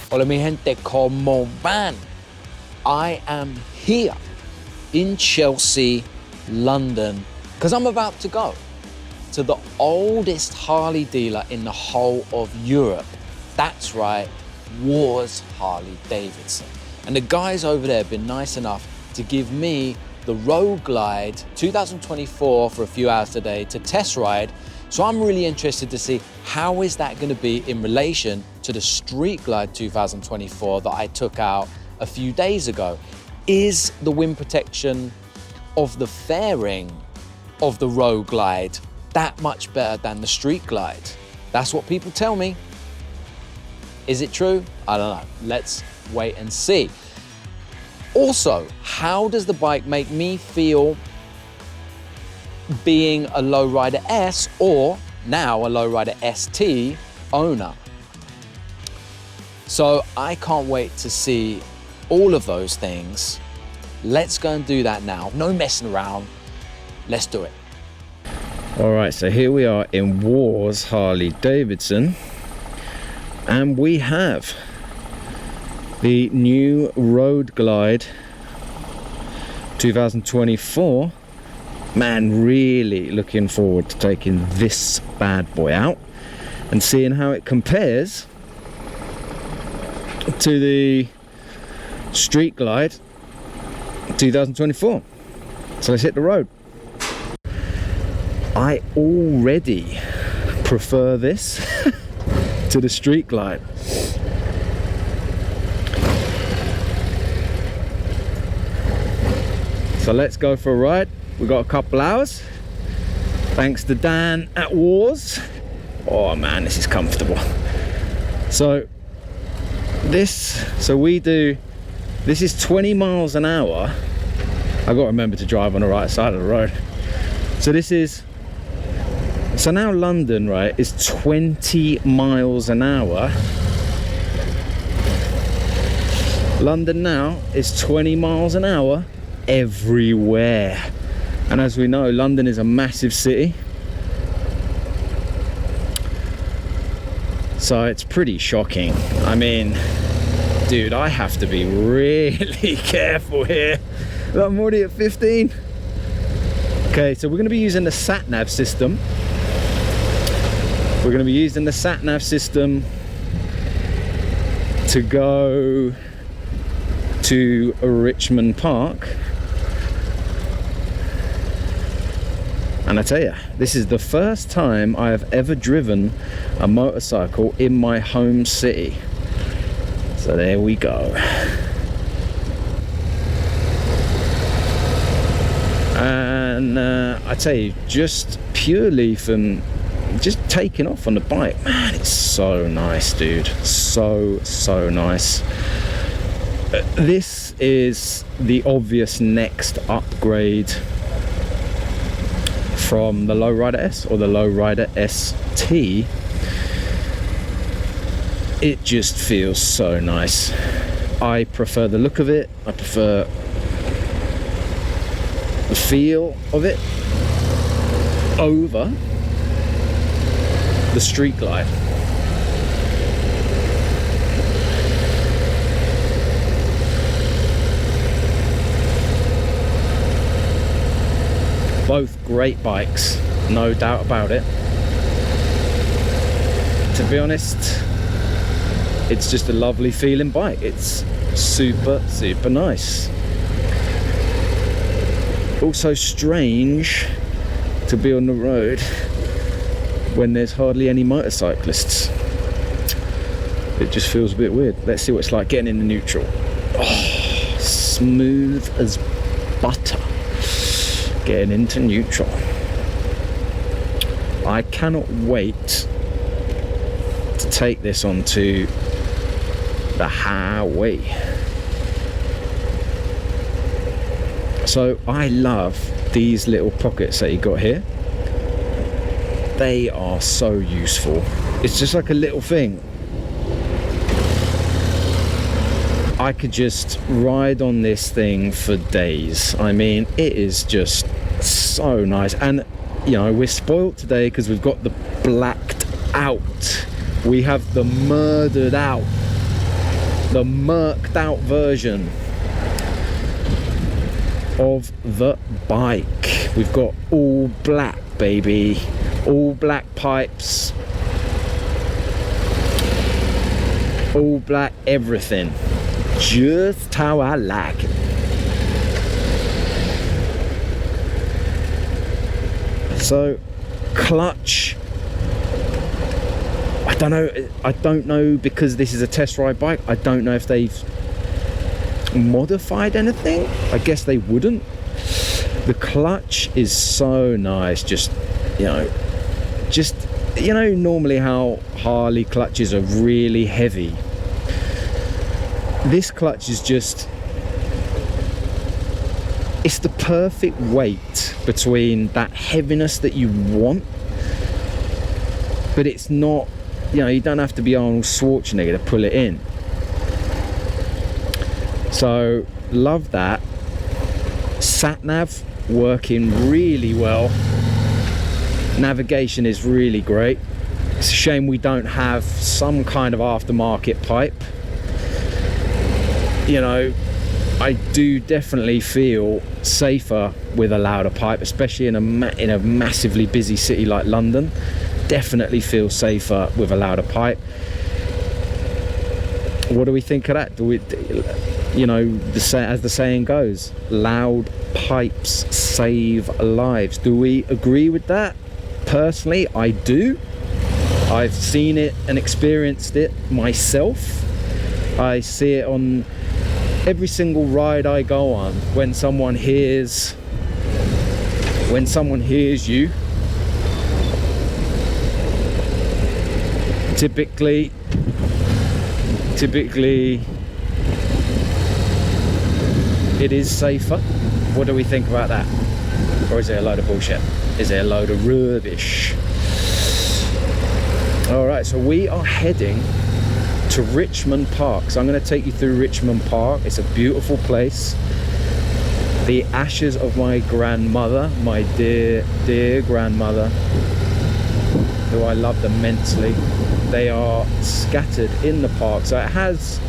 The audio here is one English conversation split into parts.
Hola mi gente, como van? I am here in Chelsea, London, because I'm about to go to the oldest Harley dealer in the whole of Europe. That's right, was Harley Davidson. And the guys over there have been nice enough to give me the Road Glide 2024 for a few hours today to test ride. So I'm really interested to see how is that going to be in relation to the Street Glide 2024 that I took out a few days ago. Is the wind protection of the fairing of the Road Glide that much better than the Street Glide? That's what people tell me. Is it true? I don't know. Let's wait and see. Also, how does the bike make me feel being a Lowrider S or now a Lowrider ST owner? So I can't wait to see all of those things. Let's go and do that now. No messing around. Let's do it. All right, so here we are in Wars Harley Davidson, and we have the new Road Glide 2024. Man, really looking forward to taking this bad boy out and seeing how it compares to the Street Glide 2024. So let's hit the road. I already prefer this to the Street Glide. So let's go for a ride. We've got a couple hours. Thanks to Dan at Wars. Oh man, this is comfortable. So this is 20 miles an hour. I got to remember to drive on the right side of the road. So now London, right, is 20 miles an hour. London now is 20 miles an hour everywhere. And as we know, London is a massive city. So it's pretty shocking. I mean, dude, I have to be really careful here. I'm already at 15. Okay, so we're going to be using the sat-nav system. We're going to be using the sat-nav system to go to Richmond Park. And I tell you, this is the first time I have ever driven a motorcycle in my home city. So there we go. And I tell you, just purely from just taking off on the bike, man, it's so nice, dude. So nice. This is the obvious next upgrade from the Lowrider S or the Lowrider ST. It just feels so nice. I prefer the look of it. I prefer the feel of it over the Street Glide. Both great bikes, no doubt about it. To be honest, it's just a lovely feeling bike. It's super nice. Also strange to be on the road when there's hardly any motorcyclists. It just feels a bit weird. Let's see what it's like getting into neutral. Oh, smooth as butter. Getting into neutral. I cannot wait to take this onto the highway. So I love these little pockets that you got here. They are so useful. It's just like a little thing. I could just ride on this thing for days. I mean, it is just so nice. And you know, we're spoiled today because we've got the blacked out. We have the murdered out the murked out version of the bike. We've got all black, baby, all black pipes, all black everything, just how I like it. So clutch, I don't know because this is a test ride bike. I don't know if they've modified anything. I guess they wouldn't. The clutch is so nice. Just normally how Harley clutches are really heavy. This clutch is just, it's the perfect weight between that heaviness that you want, but it's not, you don't have to be Arnold Schwarzenegger to pull it in. So love that. Sat nav working really well. Navigation is really great. It's a shame we don't have some kind of aftermarket pipe. I do definitely feel safer with a louder pipe, especially in a massively busy city like London. Definitely feel safer with a louder pipe. What do we think of that? Do we, as the saying goes, loud pipes save lives. Do we agree with that? Personally, I do. I've seen it and experienced it myself. I see it on every single ride I go on. When someone hears you, typically it is safer. What do we think about that? Or is it a load of bullshit? Is it a load of rubbish? Alright, so we are heading to Richmond Park. So I'm going to take you through Richmond Park. It's a beautiful place. The ashes of my grandmother, my dear, dear grandmother, who I loved immensely, they are scattered in the park. So it has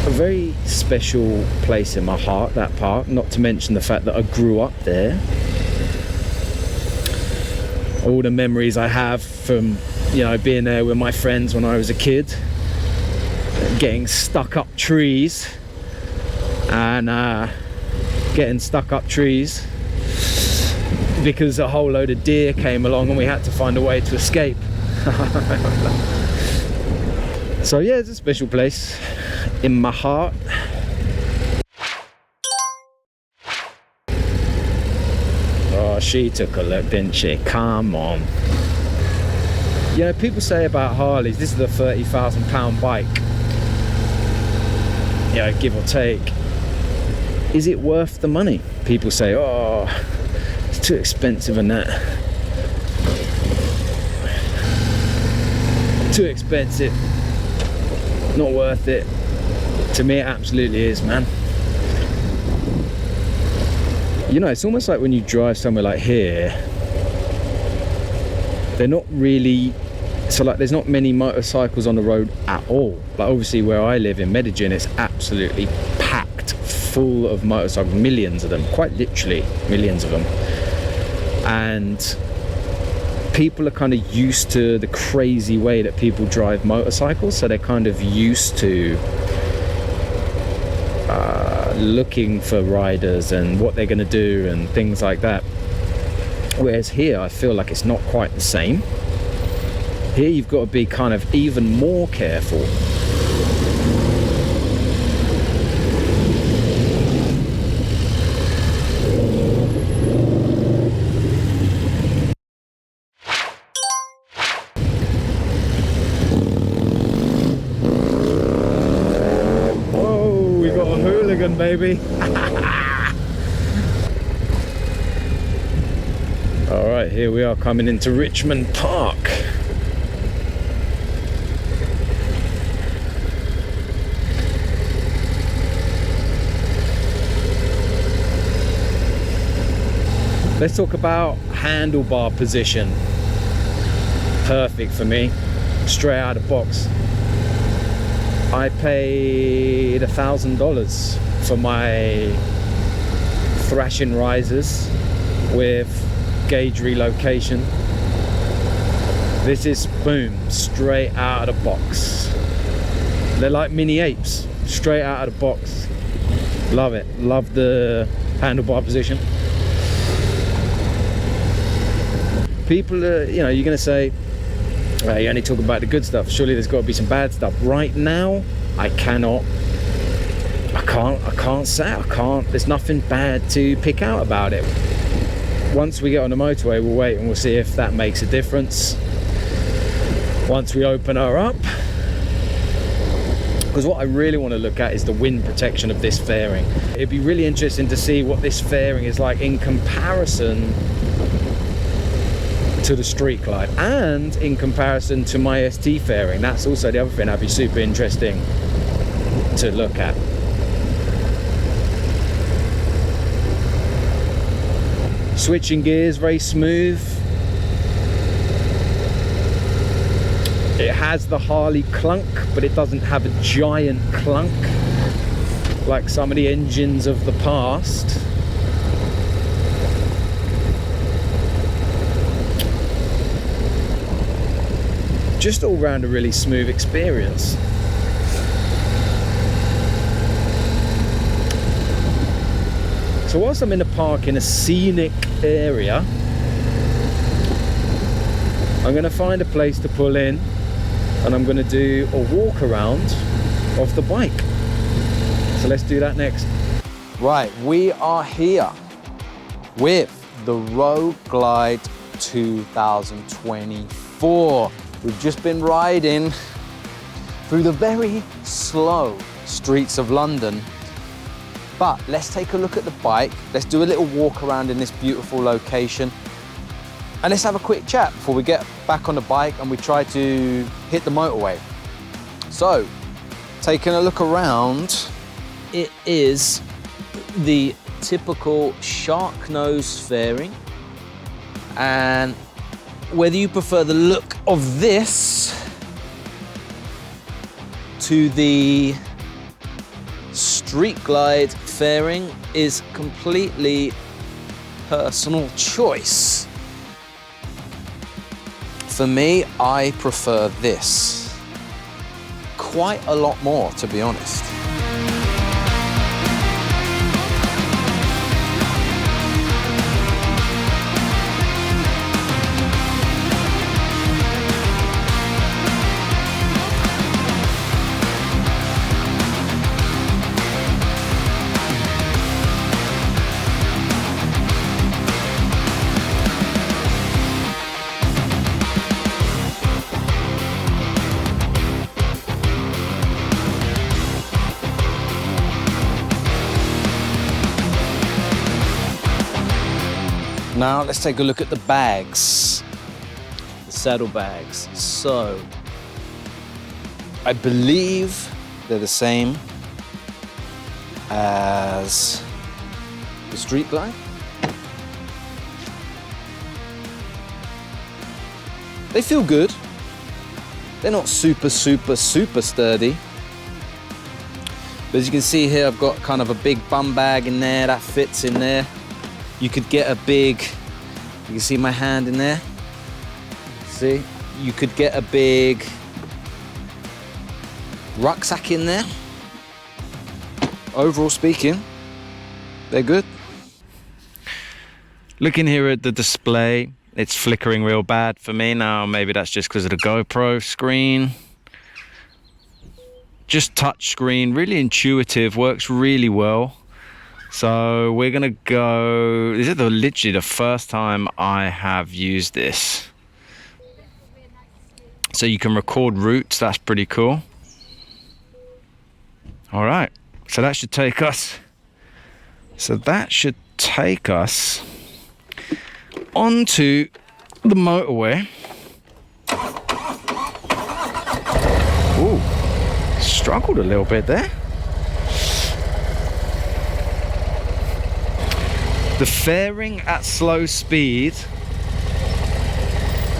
a very special place in my heart, that park, not to mention the fact that I grew up there. All the memories I have from being there with my friends when I was a kid, getting stuck up trees and getting stuck up trees because a whole load of deer came along and we had to find a way to escape. So yeah, it's a special place in my heart. Oh, she took a look, didn't she? Come on. People say about Harleys, this is a £30,000 bike, give or take. Is it worth the money? People say, oh, it's too expensive and that. Too expensive, not worth it. To me, it absolutely is, man. It's almost like when you drive somewhere like here, they're not really, so like there's not many motorcycles on the road at all. Like obviously where I live in Medellin, it's absolutely packed full of motorcycles, millions of them, quite literally millions of them. And people are kind of used to the crazy way that people drive motorcycles, so they're kind of used to looking for riders and what they're going to do and things like that. Whereas here I feel like it's not quite the same. Here you've got to be kind of even more careful. Baby. All right, here we are coming into Richmond Park. Let's talk about handlebar position. Perfect for me, straight out of the box. I paid $1,000 for my thrashing risers with gauge relocation. This is, boom, straight out of the box. They're like mini apes, straight out of the box. Love it. Love the handlebar position. People are, you know, you're gonna say, you only talk about the good stuff. Surely there's got to be some bad stuff. Right now, I can't say, there's nothing bad to pick out about it. Once we get on the motorway, we'll wait and we'll see if that makes a difference. Once we open her up, because what I really want to look at is the wind protection of this fairing. It'd be really interesting to see what this fairing is like in comparison to the Street Glide and in comparison to my ST fairing. That's also the other thing that'd be super interesting to look at. Switching gears, very smooth. It has the Harley clunk, but it doesn't have a giant clunk like some of the engines of the past. Just all round a really smooth experience. So whilst I'm in the park in a scenic area, I'm going to find a place to pull in and I'm going to do a walk around of the bike. So let's do that next. Right, we are here with the Road Glide 2024. We've just been riding through the very slow streets of London. But let's take a look at the bike. Let's do a little walk around in this beautiful location. And let's have a quick chat before we get back on the bike and we try to hit the motorway. So, taking a look around, it is the typical shark nose fairing. And whether you prefer the look of this to the Street Glide fairing is completely personal choice. For me, I prefer this quite a lot more, to be honest. Now let's take a look at the bags, the saddle bags. So I believe they're the same as the Street Glide. They feel good. They're not super sturdy. But as you can see here, I've got kind of a big bum bag in there that fits in there. You could get a big, you can see my hand in there. See, you could get a big rucksack in there. Overall speaking, they're good. Looking here at the display, it's flickering real bad for me now. Maybe that's just because of the GoPro screen. Just touch screen, really intuitive, works really well. So we're gonna go, this is literally the first time I have used this. So you can record routes, that's pretty cool. All right, so that should take us, onto the motorway. Ooh, struggled a little bit there. The fairing at slow speed,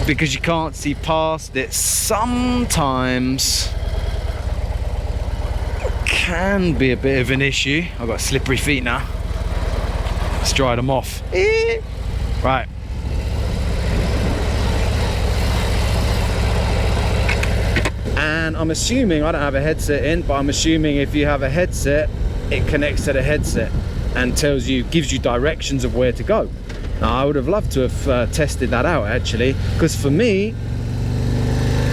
because you can't see past it, sometimes can be a bit of an issue. I've got slippery feet now. Let's dry them off. Right. And I'm assuming, I don't have a headset in, but I'm assuming if you have a headset, it connects to the headset and tells you, gives you directions of where to go. Now, I would have loved to have tested that out actually, because for me,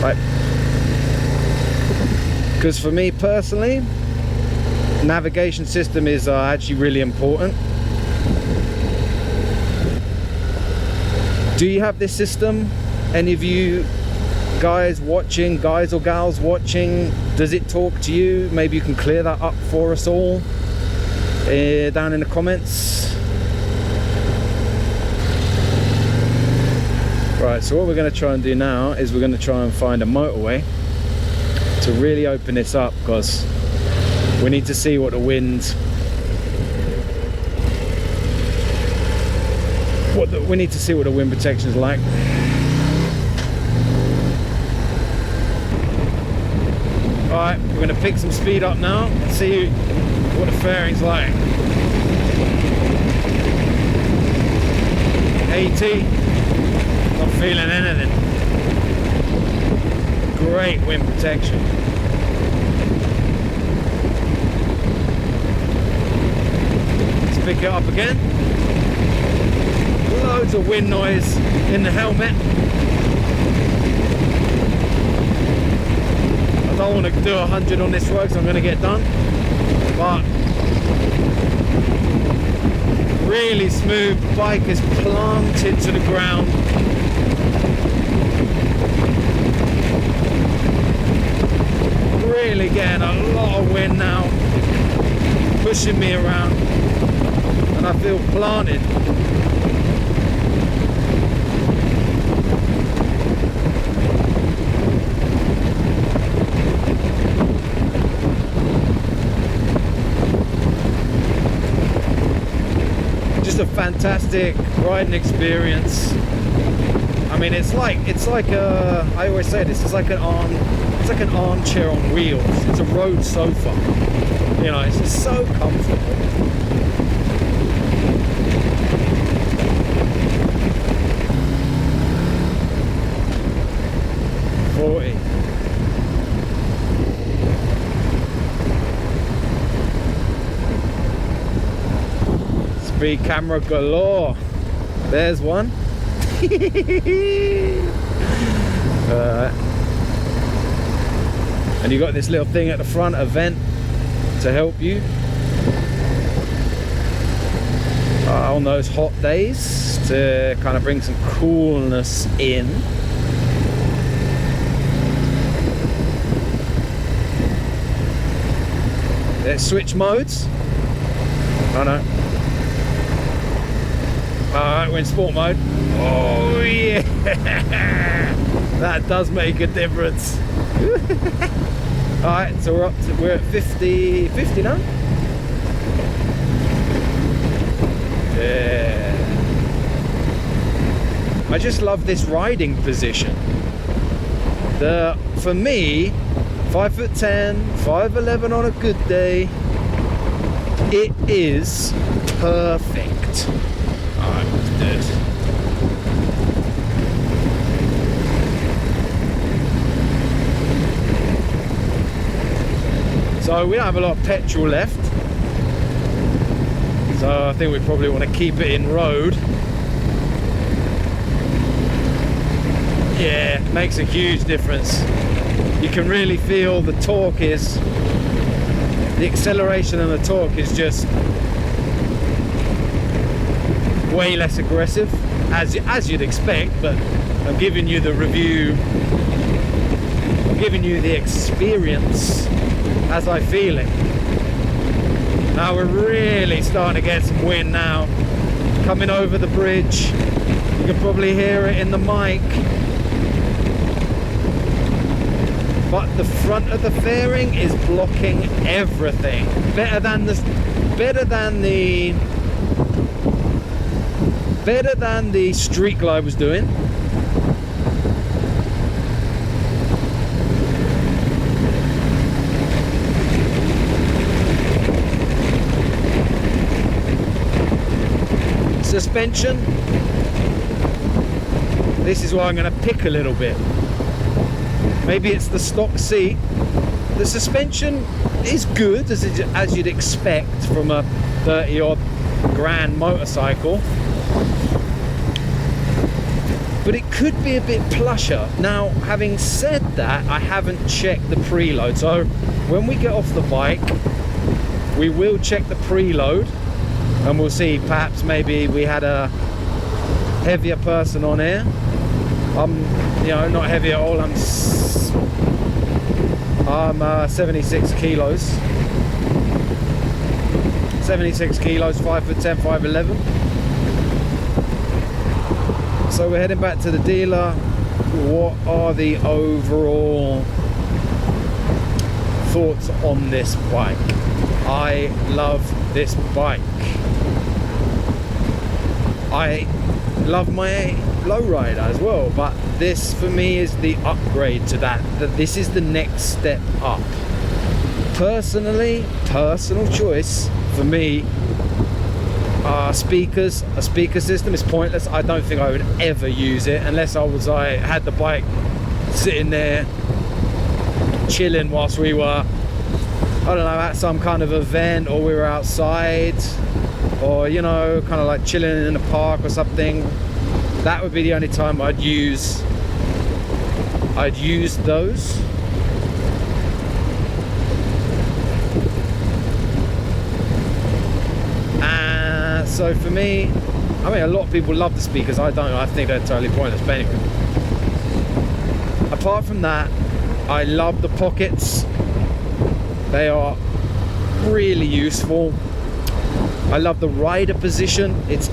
right, because for me personally, navigation system is actually really important. Do you have this system? Any of you guys watching, guys or gals watching, does it talk to you? Maybe you can clear that up for us all down in the comments. Right, so what we're going to try and do now is we're going to try and find a motorway to really open this up, because we need to see what the wind, we need to see what the wind protection is like. Alright, we're going to pick some speed up now and see what the fairing's like. 80, not feeling anything. Great wind protection. Let's pick it up again. Loads of wind noise in the helmet. I don't want to do 100 on this road because I'm going to get done, but really smooth. The bike is planted to the ground. Really getting a lot of wind now, pushing me around, and I feel planted. Just a fantastic riding experience. I mean, it's like I always say this, it's like an armchair on wheels. It's a road sofa. You know, it's just so comfortable. Speed camera galore. There's one. And you got this little thing at the front, a vent to help you on those hot days, to kind of bring some coolness in. Let's switch modes. Oh no. Alright, we're in sport mode. Oh yeah! That does make a difference. Alright, so we're at 50 now? Yeah. I just love this riding position. For me, 5'10", 5'11" on a good day, it is perfect. Alright, let's do it. So we don't have a lot of petrol left, so I think we probably want to keep it in road. Yeah, makes a huge difference. You can really feel the torque is, the acceleration and the torque is just way less aggressive, as you'd expect, but I'm giving you the review, I'm giving you the experience as I feel it. Now we're really starting to get some wind now, coming over the bridge. You can probably hear it in the mic. But the front of the fairing is blocking everything. Better than the Street Glide was doing. Suspension, this is where I'm going to pick a little bit. Maybe it's the stock seat. The suspension is good as you'd expect from a 30-odd grand motorcycle, but it could be a bit plusher. Now, having said that, I haven't checked the preload, so when we get off the bike, we will check the preload and we'll see. Perhaps maybe we had a heavier person on here. You know, not heavy at all. I'm 76 kilos. 76 kilos, 5'10", 5'11". So we're heading back to the dealer. What are the overall thoughts on this bike? I love this bike. I love my lowrider as well, but this for me is the upgrade to that. This is the next step up. Personally, personal choice for me, a speaker system is pointless. I don't think I would ever use it unless I had the bike sitting there chilling whilst we were, I don't know, at some kind of event, or we were outside, or, you know, kind of like chilling in the park or something. That would be the only time I'd use those. So for me, I mean, a lot of people love the speakers. I don't. I think they're totally pointless. But anyway, apart from that, I love the pockets. They are really useful. I love the rider position. It's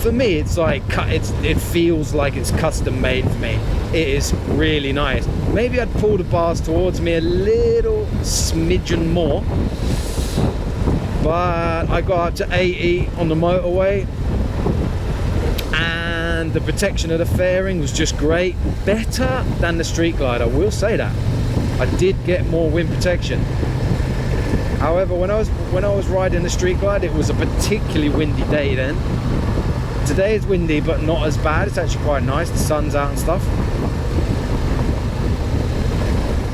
for me, it's like it feels like it's custom made for me. It is really nice. Maybe I'd pull the bars towards me a little smidgen more, but I got up to 80 on the motorway, and the protection of the fairing was just great. Better than the Street Glide, I will say that. I did get more wind protection. However, when I was riding the Street Glide, it was a particularly windy day then. Today is windy, but not as bad. It's actually quite nice. The sun's out and stuff.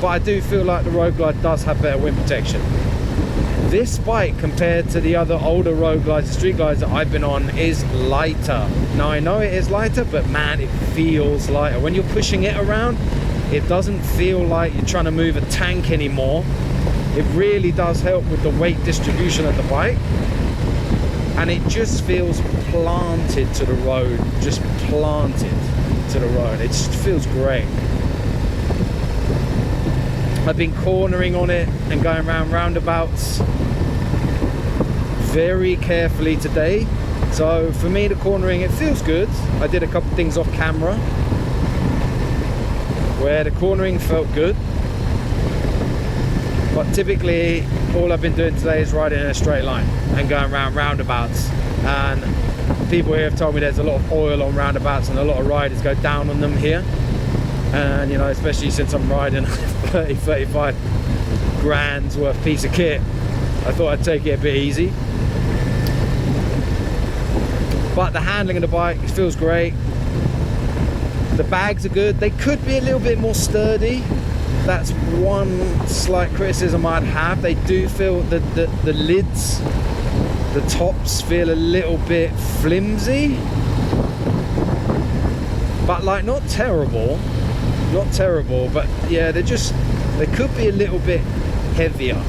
But I do feel like the Road Glide does have better wind protection. This bike, compared to the other older Road Glides, the Street Glides that I've been on, is lighter. Now, I know it is lighter, but man, it feels lighter. When you're pushing it around, it doesn't feel like you're trying to move a tank anymore. It really does help with the weight distribution of the bike, and it just feels planted to the road, just planted to the road. It just feels great. I've been cornering on it and going around roundabouts very carefully today. So for me, the cornering, it feels good. I did a couple things off camera where the cornering felt good. But typically, all I've been doing today is riding in a straight line and going around roundabouts. And people here have told me there's a lot of oil on roundabouts and a lot of riders go down on them here. And, you know, especially since I'm riding 30, 35 grand's worth piece of kit, I thought I'd take it a bit easy. But the handling of the bike, it feels great. The bags are good. They could be a little bit more sturdy. That's one slight criticism I'd have. They do feel the lids, the tops feel a little bit flimsy, but like not terrible, but yeah, they could be a little bit heavier,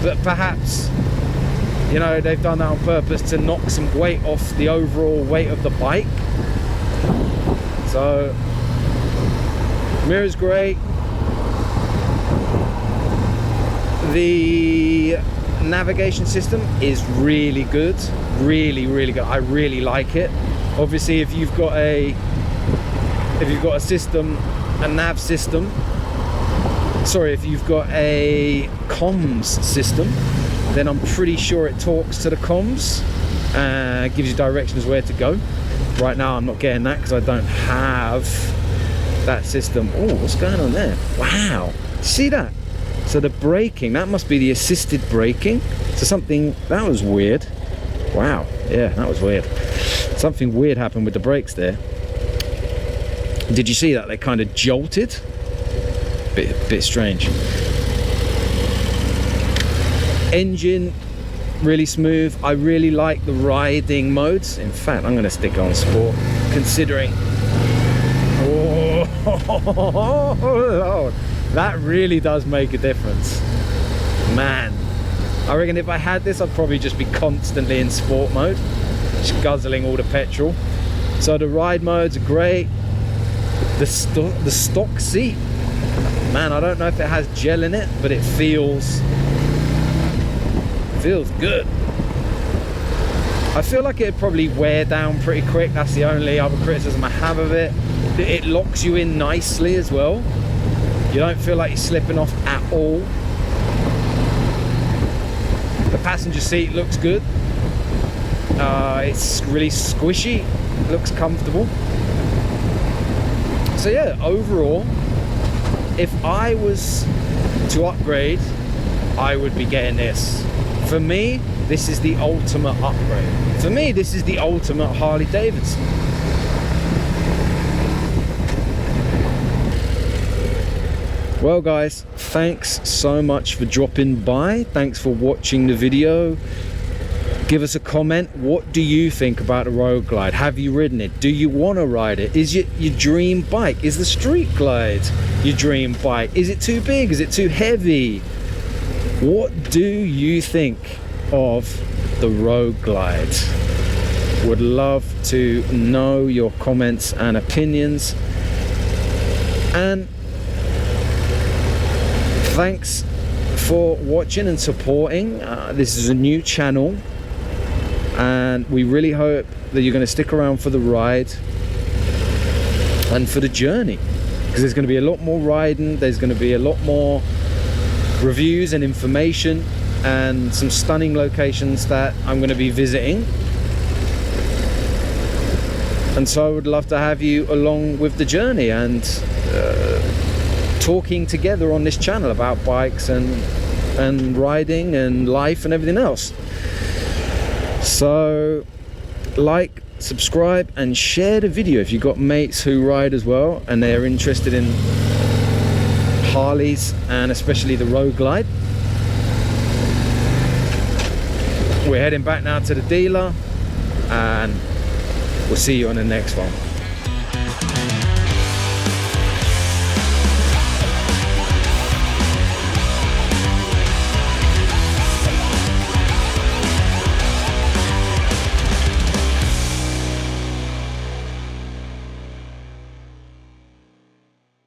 but perhaps, you know, they've done that on purpose to knock some weight off the overall weight of the bike. So mirror's great. The navigation system is really good, really good. I really like it. Obviously, if you've got a system, a nav system, sorry, if you've got a comms system, then I'm pretty sure it talks to the comms, gives you directions where to go. Right now I'm not getting that because I don't have that system. Oh, what's going on there? Wow, see that? So the braking, that must be the assisted braking. So something, that was weird. Wow, yeah, that was weird. Something weird happened with the brakes there. Did you see that? They kind of jolted. Bit strange. Engine really smooth. I really like the riding modes. In fact, I'm going to stick on sport, considering that really does make a difference, man. I reckon if I had this, I'd probably just be constantly in sport mode, just guzzling all the petrol. So the ride modes are great. The stock seat, man, I don't know if it has gel in it, but it feels good. I feel like it'd probably wear down pretty quick. That's the only other criticism I have of it. It locks you in nicely as well. You don't feel like you're slipping off at all. The passenger seat looks good. It's really squishy, looks comfortable. So yeah, overall, if I was to upgrade, I would be getting this. For me, this is the ultimate upgrade. For me, this is the ultimate Harley Davidson. Well guys, thanks so much for dropping by. Thanks for watching the video. Give us a comment. What do you think about the Road Glide? Have you ridden it? Do you want to ride it? Is it your dream bike? Is the Street Glide your dream bike? Is it too big? Is it too heavy? What do you think of the Road Glide? Would love to know your comments and opinions. And thanks for watching and supporting. This is a new channel, and we really hope that you're going to stick around for the ride and for the journey, because there's going to be a lot more riding, there's going to be a lot more reviews and information, and some stunning locations that I'm going to be visiting. And so I would love to have you along with the journey and talking together on this channel about bikes and riding and life and everything else. So like, subscribe and share the video if you've got mates who ride as well and they're interested in Harleys and especially the Road Glide. We're heading back now to the dealer, and we'll see you on the next one.